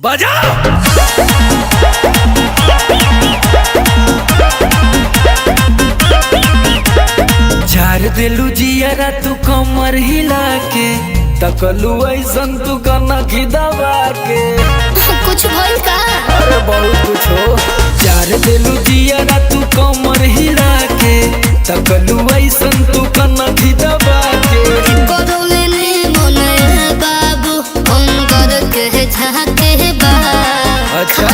बजा। झार दिलू जियरा तू कमर हिला के तकलू ऐसन तू कनखी दबा के कुछ भइल का? अरे बहुत कुछ हो। झार दिलू जियरा तू कमर हिला के तकलू ऐसन तू कनखी दबा के करौले ने मन बाबू हम कर के झाके बा अच्छा